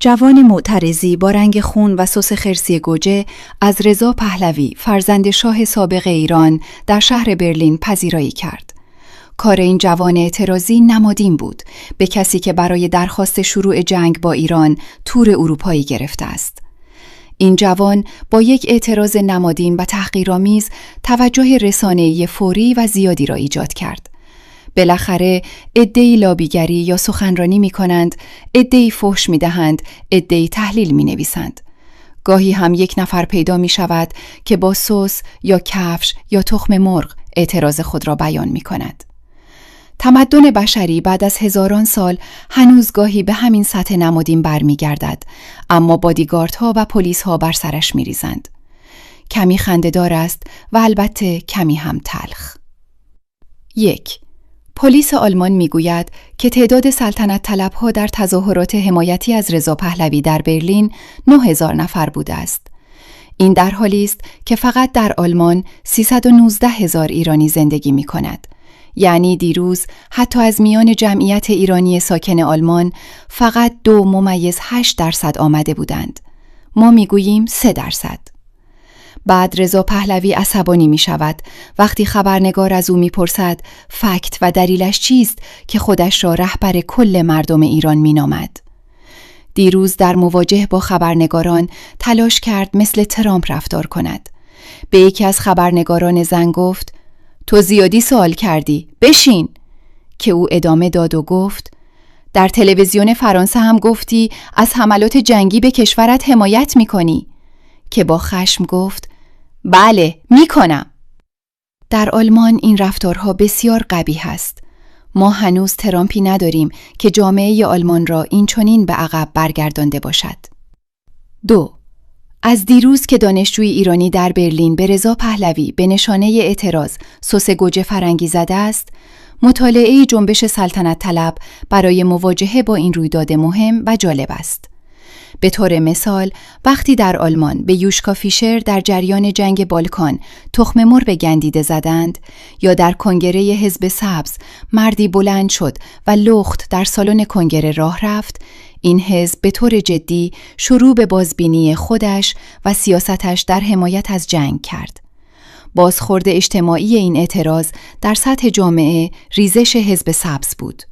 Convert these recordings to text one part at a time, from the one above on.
جوان معترضی با رنگ خون و سس خرسی گوجه از رضا پهلوی فرزند شاه سابق ایران در شهر برلین پذیرایی کرد. کار این جوان اعتراضی نمادین بود به کسی که برای درخواست شروع جنگ با ایران تور اروپایی گرفته است. این جوان با یک اعتراض نمادین و تحقیرآمیز توجه رسانه‌ای فوری و زیادی را ایجاد کرد. بالاخره عده‌ای لابیگری یا سخنرانی می کنند، عده‌ای فحش می دهند، عده‌ای تحلیل می نویسند. گاهی هم یک نفر پیدا می شود که با سس یا کفش یا تخم مرغ اعتراض خود را بیان می کند. تمدن بشری بعد از هزاران سال هنوز گاهی به همین سطح نمادین برمی گردد، اما بادیگاردها و پلیس‌ها بر سرش می ریزند. کمی خنده‌دار است و البته کمی هم تلخ. 1. پلیس آلمان میگوید که تعداد سلطنت طلبها در تظاهرات حمایتی از رضا پهلوی در برلین 9000 نفر بوده است. این در حالی است که فقط در آلمان 319,000 ایرانی زندگی می کند. یعنی دیروز حتی از میان جمعیت ایرانی ساکن آلمان فقط 2.8% آمده بودند. ما میگوییم 3%. بعد رضا پهلوی عصبانی می شود وقتی خبرنگار از او می پرسد فکت و دلیلش چیست که خودش را رهبر کل مردم ایران می نامد. دیروز در مواجهه با خبرنگاران تلاش کرد مثل ترامپ رفتار کند. به یکی از خبرنگاران زن گفت تو زیادی سوال کردی، بشین. که او ادامه داد و گفت در تلویزیون فرانسه هم گفتی از حملات جنگی به کشورت حمایت می کنی. که با خشم گفت بله میکنم. در آلمان این رفتارها بسیار قبیح است. ما هنوز ترامپی نداریم که جامعه آلمان را این چنین به عقب برگردانده باشد. 2. از دیروز که دانشجوی ایرانی در برلین به رضا پهلوی به نشانه اعتراض سس گوجه فرنگی زده است، مطالعه جنبش سلطنت طلب برای مواجهه با این رویداد مهم و جالب است. به طور مثال وقتی در آلمان به یوشکا فیشر در جریان جنگ بالکان تخم مرغ گندیده زدند، یا در کنگره حزب سبز مردی بلند شد و لخت در سالن کنگره راه رفت، این حزب به طور جدی شروع به بازبینی خودش و سیاستش در حمایت از جنگ کرد. بازخورد اجتماعی این اعتراض در سطح جامعه ریزش حزب سبز بود.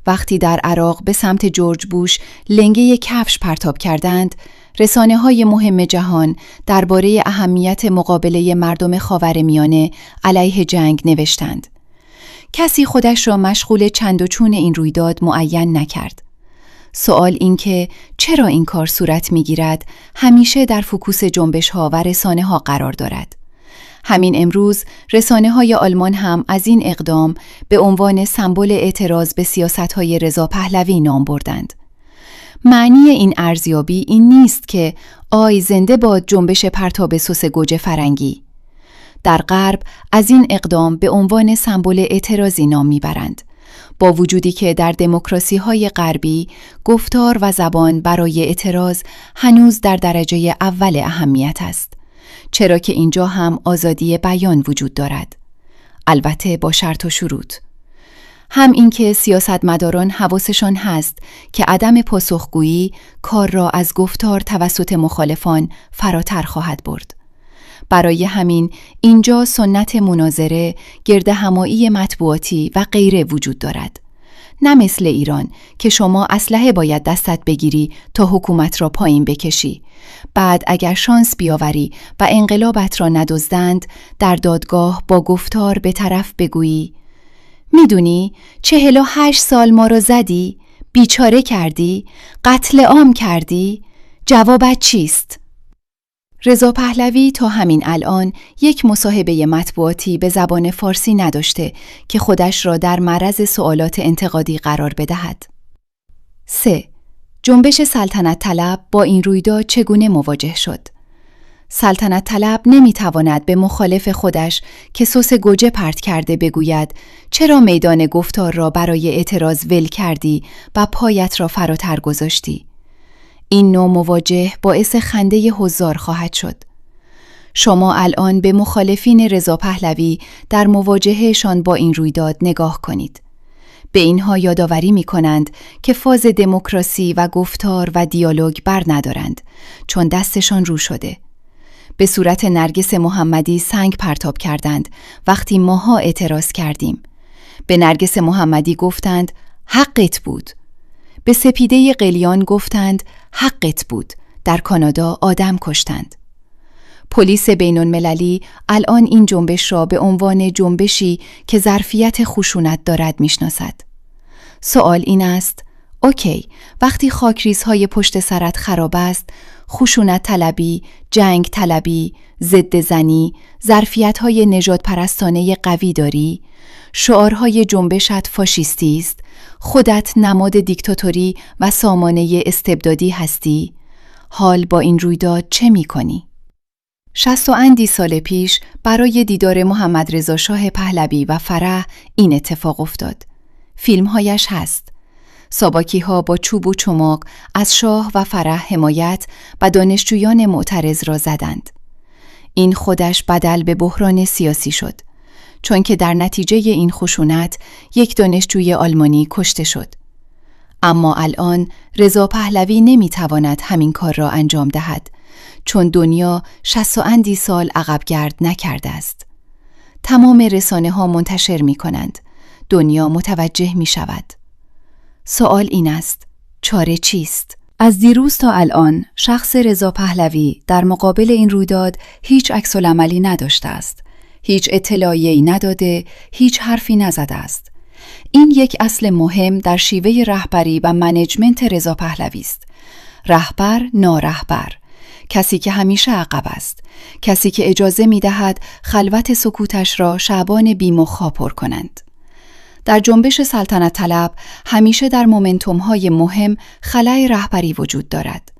وقتی در عراق به سمت جورج بوش لنگه کفش پرتاب کردند، رسانه‌های مهم جهان درباره اهمیت مقابله مردم خاورمیانه علیه جنگ نوشتند. کسی خودش را مشغول چند و چون این رویداد معین نکرد. سوال این که چرا این کار صورت می‌گیرد همیشه در فوکوس جنبش‌ها و رسانه‌ها قرار دارد. همین امروز رسانه‌های آلمان هم از این اقدام به عنوان سمبل اعتراض به سیاست‌های رضا پهلوی نام بردند. معنی این ارزیابی این نیست که آی زنده باد جنبش پرتاب سس گوجه فرنگی. در غرب از این اقدام به عنوان سمبل اعتراضی نام میبرند، با وجودی که در دموکراسی‌های غربی گفتار و زبان برای اعتراض هنوز در درجه اول اهمیت است، چرا که اینجا هم آزادی بیان وجود دارد، البته با شرط و شروط. هم اینکه سیاستمداران حواسشان هست که عدم پاسخگویی کار را از گفتار توسط مخالفان فراتر خواهد برد. برای همین اینجا سنت مناظره، گردهمایی مطبوعاتی و غیره وجود دارد. نه مثل ایران که شما اسلحه باید دستت بگیری تا حکومت را پایین بکشی. بعد اگر شانس بیاوری و انقلابت را ندزدند، در دادگاه با گفتار به طرف بگویی میدونی 48 سال ما رو زدی، بیچاره کردی، قتل عام کردی، جوابت چیست؟ رضا پهلوی تا همین الان یک مصاحبه مطبوعاتی به زبان فارسی نداشته که خودش را در معرض سوالات انتقادی قرار بدهد. 3. جنبش سلطنت طلب با این رویداد چگونه مواجه شد؟ سلطنت طلب نمیتواند به مخالف خودش که سس گوجه پرت کرده بگوید چرا میدان گفتار را برای اعتراض ول کردی و پایت را فراتر گذاشتی. این نوع مواجه باعث خنده حضار خواهد شد. شما الان به مخالفین رضا پهلوی در مواجههشان با این رویداد نگاه کنید. به اینها یادآوری می‌کنند که فاز دموکراسی و گفتار و دیالوگ بر ندارند، چون دستشان رو شده. به صورت نرگس محمدی سنگ پرتاب کردند وقتی ماها اعتراض کردیم. به نرگس محمدی گفتند حقت بود. به سپیده قلیان گفتند حقت بود. در کانادا آدم کشتند. پلیس بین‌المللی الان این جنبش را به عنوان جنبشی که ظرفیت خشونت دارد میشناسد. سوال این است: اوکی، وقتی خاکریزهای پشت سرت خراب است، خشونت طلبی، جنگ طلبی، ضد زنی، ظرفیت‌های نژاد پرستانه قوی داری، شعارهای جنبشت فاشیستی است، خودت نماد دیکتاتوری و سامانه استبدادی هستی، حال با این رویداد چه می‌کنی؟ 60 و اندی سال پیش برای دیدار محمد رضا شاه پهلوی و فرح این اتفاق افتاد. فیلمهایش هست. ساباکی‌ها با چوب و چماق از شاه و فرح حمایت و دانشجویان معترض را زدند. این خودش بدل به بحران سیاسی شد، چون که در نتیجه این خشونت یک دانشجوی آلمانی کشته شد. اما الان رضا پهلوی نمی‌تواند همین کار را انجام دهد، چون دنیا 60 و اندی سال عقبگرد نکرده است. تمام رسانه‌ها منتشر می‌کنند. دنیا متوجه می‌شود. سوال این است: چاره چیست؟ از دیروز تا الان شخص رضا پهلوی در مقابل این رویداد هیچ عکس‌العملی نداشته است. هیچ اطلاعیه‌ای نداده، هیچ حرفی نزده است. این یک اصل مهم در شیوه رهبری و منیجمنت رضا پهلوی است. رهبر نارهبر، کسی که همیشه عقب است، کسی که اجازه می‌دهد خلوت سکوتش را شعبان بی‌مخا پر کنند. در جنبش سلطنت طلب همیشه در مومنتوم‌های مهم خلأ رهبری وجود دارد.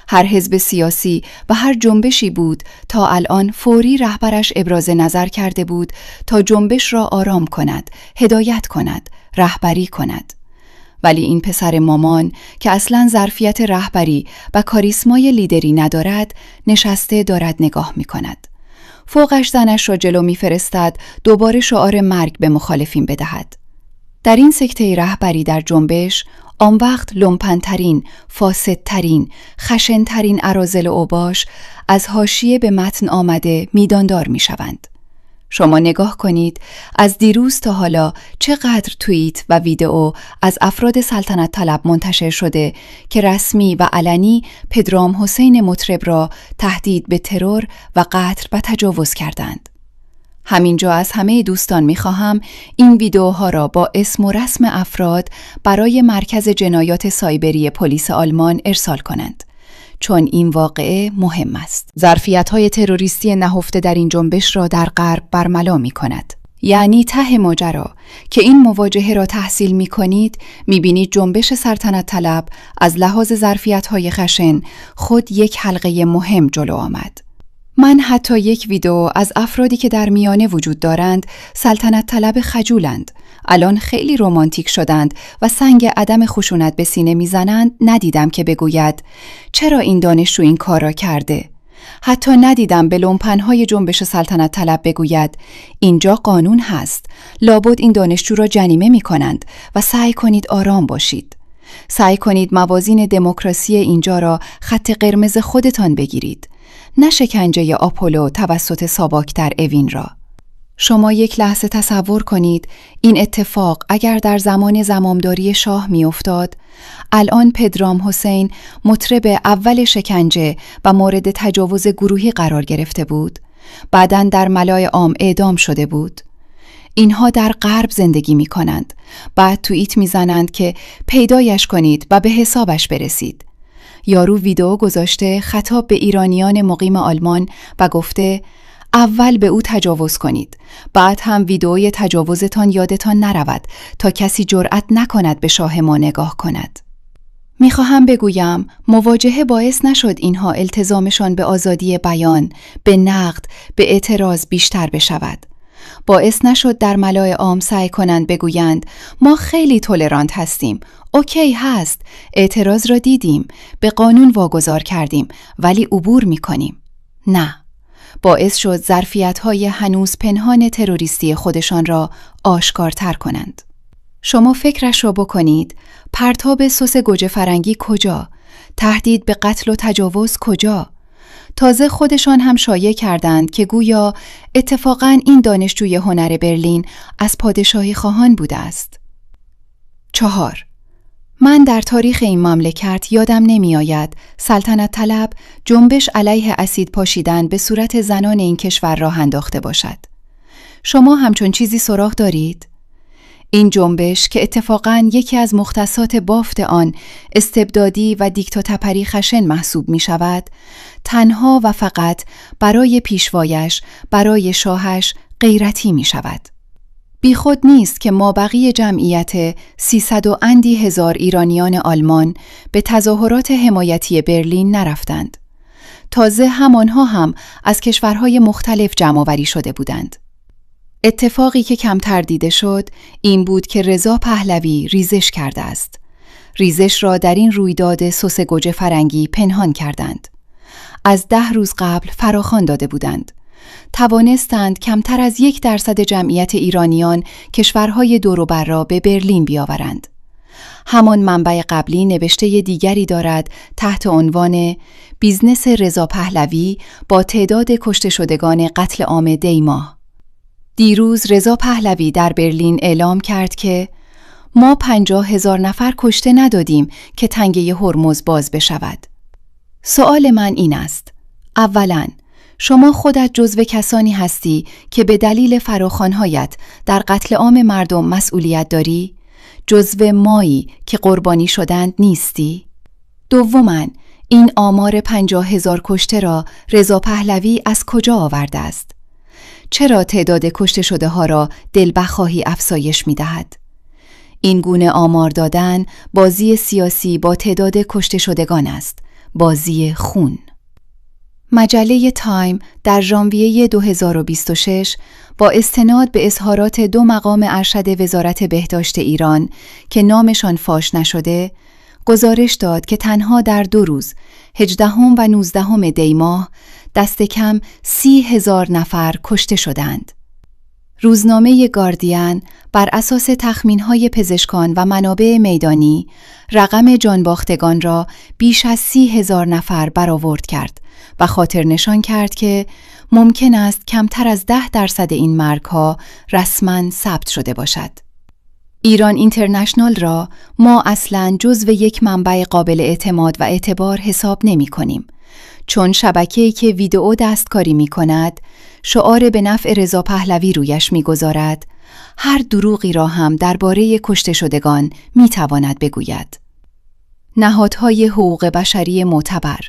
هر حزب سیاسی و هر جنبشی بود تا الان فوری رهبرش ابراز نظر کرده بود تا جنبش را آرام کند، هدایت کند، رهبری کند. ولی این پسر مامان که اصلاً ظرفیت رهبری و کاریسمای لیدری ندارد، نشسته دارد نگاه می کند. فوقش زنش را جلو می فرستد دوباره شعار مرگ به مخالفین بدهد. در این سکته رهبری در جنبش، آن وقت لومپن‌ترین، فاسدترین، خشن‌ترین اراذل اوباش از حاشیه به متن آمده میداندار می شوند. شما نگاه کنید از دیروز تا حالا چقدر توییت و ویدئو از افراد سلطنت طلب منتشر شده که رسمی و علنی پدرام حسین مطرب را تهدید به ترور و قتل و تجاوز کردند. همینجا از همه دوستان می‌خواهم این ویدئوها را با اسم و رسم افراد برای مرکز جنایات سایبری پلیس آلمان ارسال کنند، چون این واقعه مهم است. ظرفیت‌های تروریستی نهفته در این جنبش را در غرب برملا می‌کند. یعنی ته ماجرا که این مواجهه را تحصیل می‌کنید، می‌بینید جنبش سلطنت طلب از لحاظ ظرفیت‌های خشن خود یک حلقه مهم جلو آمد. من حتی یک ویدئو از افرادی که در میانه وجود دارند سلطنت طلب خجولند، الان خیلی رمانتیک شدند و سنگ عدم خشونت به سینه میزنند ندیدم که بگوید چرا این دانشجو این کار را کرده. حتی ندیدم به لومپن‌های جنبش سلطنت طلب بگوید اینجا قانون هست، لابد این دانشجو را جریمه می‌کنند و سعی کنید آرام باشید. سعی کنید موازین دموکراسی اینجا را خط قرمز خودتان بگیرید، نه شکنجه آپولو توسط ساواک در اوین را. شما یک لحظه تصور کنید این اتفاق اگر در زمان زمامداری شاه می افتاد، الان پدرام حسین مطرب اول شکنجه و مورد تجاوز گروهی قرار گرفته بود، بعداً در ملای عام اعدام شده بود. اینها در غرب زندگی می کنند، بعد توییت می زنند که پیدایش کنید و به حسابش برسید. یارو ویدئو گذاشته خطاب به ایرانیان مقیم آلمان و گفته اول به او تجاوز کنید، بعد هم ویدئوی تجاوزتان یادتان نرود تا کسی جرأت نکند به شاه ما نگاه کند. میخواهم بگویم مواجهه باعث نشد اینها التزامشان به آزادی بیان، به نقد، به اعتراض بیشتر بشود. باعث نشد در ملای عام سعی کنند بگویند ما خیلی تولرانت هستیم، اوکی هست، اعتراض را دیدیم، به قانون واگذار کردیم ولی عبور میکنیم. نه، باعث شد ظرفیت‌های هنوز پنهان تروریستی خودشان را آشکارتر کنند. شما فکرش را بکنید، پرتاب سس گوجه فرنگی کجا؟ تهدید به قتل و تجاوز کجا؟ تازه خودشان هم شایع کردند که گویا اتفاقاً این دانشجوی هنر برلین از پادشاهی خواهان بوده است. 4. من در تاریخ این مملکت یادم نمی آید سلطنت طلب جنبش علیه اسید پاشیدن به صورت زنان این کشور راه انداخته باشد. شما همچون چیزی سراغ دارید؟ این جنبش که اتفاقاً یکی از مختصات بافت آن استبدادی و دیکتاتوری خشن محسوب می شود، تنها و فقط برای پیشوایش، برای شاهش غیرتی می شود. بی خود نیست که مابقی جمعیت 300 و اندی هزار ایرانیان آلمان به تظاهرات حمایتی برلین نرفتند. تازه همانها هم از کشورهای مختلف جمع‌آوری شده بودند. اتفاقی که کمتر دیده شد این بود که رضا پهلوی ریزش کرده است. ریزش را در این رویداد سس گوجه فرنگی پنهان کردند. از 10 روز قبل فراخوان داده بودند. توانستند کمتر از 1% جمعیت ایرانیان کشورهای دور و بر را به برلین بیاورند. همان منبع قبلی نوشته دیگری دارد تحت عنوان بیزنس رضا پهلوی با تعداد کشته شدگان قتل عام دی ماه. دیروز رضا پهلوی در برلین اعلام کرد که ما 50,000 نفر کشته ندادیم که تنگه هرمز باز بشود. سؤال من این است: اولاً شما خودت جزو کسانی هستی که به دلیل فراخوان‌هایت در قتل عام مردم مسئولیت داری؟ جزو مایی که قربانی شدند نیستی؟ دوماً این آمار 50,000 کشته را رضا پهلوی از کجا آورده است؟ چرا تعداد کشته شده ها را دلبخواهی افزایش می دهد؟ این گونه آمار دادن بازی سیاسی با تعداد کشته شدگان است، بازی خون. مجله تایم در ژانویه 2026 با استناد به اظهارات 2 مقام ارشد وزارت بهداشت ایران که نامشان فاش نشده، گزارش داد که تنها در 2 روز 18 و 19 دی ماه دست کم 30,000 نفر کشته شدند. روزنامه گاردین بر اساس تخمین‌های پزشکان و منابع میدانی رقم جانباختگان را بیش از 30,000 نفر برآورد کرد و خاطر نشان کرد که ممکن است کمتر از 10% این مرگ‌ها رسماً ثبت شده باشد. ایران اینترنشنال را ما اصلاً جزو یک منبع قابل اعتماد و اعتبار حساب نمی کنیم، چون شبکه‌ای که ویدئو دستکاری می کند شعار به نفع رضا پهلوی رویش می گذارد، هر دروغی را هم درباره کشته شدگان می تواند بگوید. نهادهای حقوق بشری معتبر: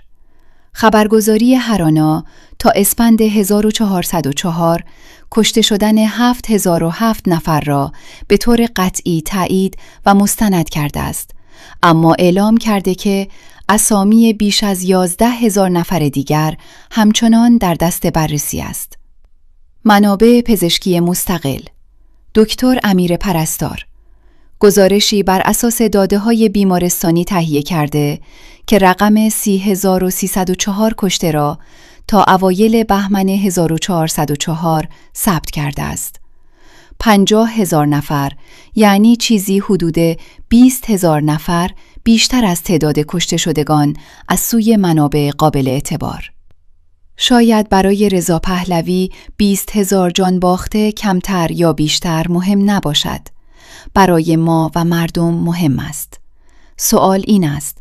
خبرگزاری هرانا تا اسفند 1404 کشته شدن 7007 نفر را به طور قطعی تایید و مستند کرده است، اما اعلام کرده که اسامی بیش از 11,000 نفر دیگر همچنان در دست بررسی است. منابع پزشکی مستقل: دکتر امیر پرستار گزارشی بر اساس داده‌های بیمارستانی تهیه کرده که رقم 30,304 کشته را تا اوایل بهمن 1404 ثبت کرده است. 50,000 نفر، یعنی چیزی حدود 20,000 نفر بیشتر از تعداد کشته شدگان از سوی منابع قابل اعتبار. شاید برای رضا پهلوی 20,000 جان باخته کمتر یا بیشتر مهم نباشد. برای ما و مردم مهم است. سوال این است: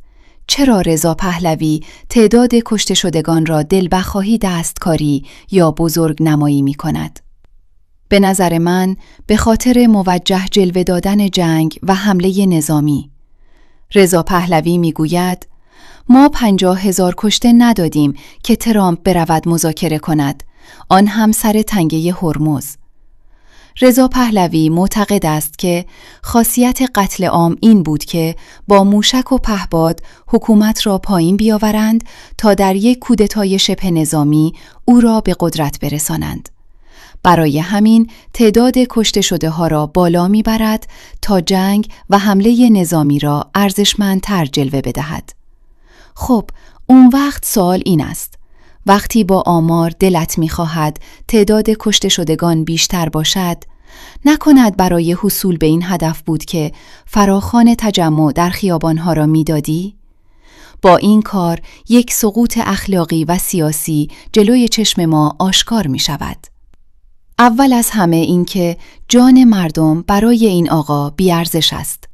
چرا رضا پهلوی تعداد کشته شدگان را دلبخواهی دستکاری یا بزرگ نمایی می کند؟ به نظر من به خاطر موجه جلوه دادن جنگ و حمله نظامی. رضا پهلوی می گوید ما 50,000 کشته ندادیم که ترامپ برود مذاکره کند، آن هم سر تنگه هرمز. رضا پهلوی معتقد است که خاصیت قتل عام این بود که با موشک و پهپاد حکومت را پایین بیاورند تا در یک کودتای شبه نظامی او را به قدرت برسانند. برای همین تعداد کشته شده ها را بالا میبرد تا جنگ و حمله نظامی را ارزشمندتر جلوه بدهد. خب اون وقت سوال این است: وقتی با آمار دلت می‌خواهد تعداد کشته شدگان بیشتر باشد، نکند برای حصول به این هدف بود که فراخوان تجمع در خیابانها را میدادی؟ با این کار یک سقوط اخلاقی و سیاسی جلوی چشم ما آشکار می شود. اول از همه این که جان مردم برای این آقا بی‌ارزش است.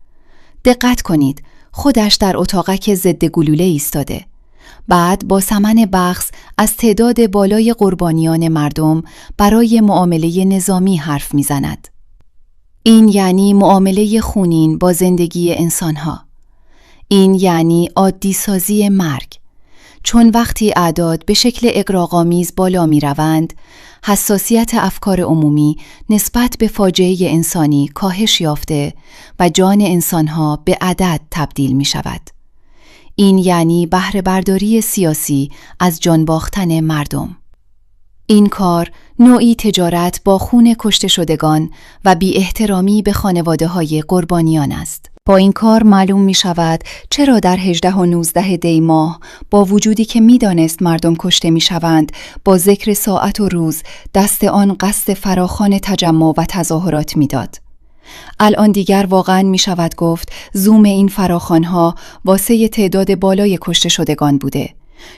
دقت کنید، خودش در اتاقک ضد گلوله ایستاده. بعد با ثمن بخس از تعداد بالای قربانیان مردم برای معامله نظامی حرف می‌زند. این یعنی معامله خونین با زندگی انسانها. این یعنی عادی سازی مرگ. چون وقتی اعداد به شکل اغراق‌آمیز بالا می‌روند، حساسیت افکار عمومی نسبت به فاجعه انسانی کاهش یافته و جان انسانها به عدد تبدیل می‌شود. این یعنی بهره برداری سیاسی از جان باختن مردم. این کار نوعی تجارت با خون کشته شدگان و بی احترامی به خانواده‌های قربانیان است. با این کار معلوم می شود چرا در 18 و 19 دی ماه با وجودی که می دانست مردم کشته می شوند با ذکر ساعت و روز دست آن قصد فراخوان تجمع و تظاهرات می داد. الان دیگر واقعا می شود گفت زوم این فراخوانها واسه تعداد بالای کشته شدگان بوده،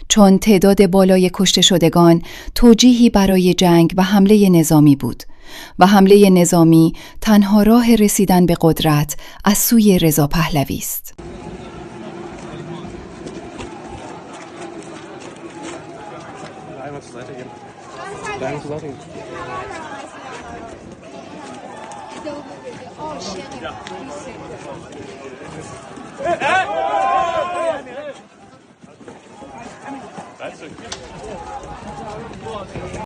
چون تعداد بالای کشته شدگان توجیهی برای جنگ و حمله نظامی بود و حمله نظامی تنها راه رسیدن به قدرت از سوی رضا پهلوی است. That's a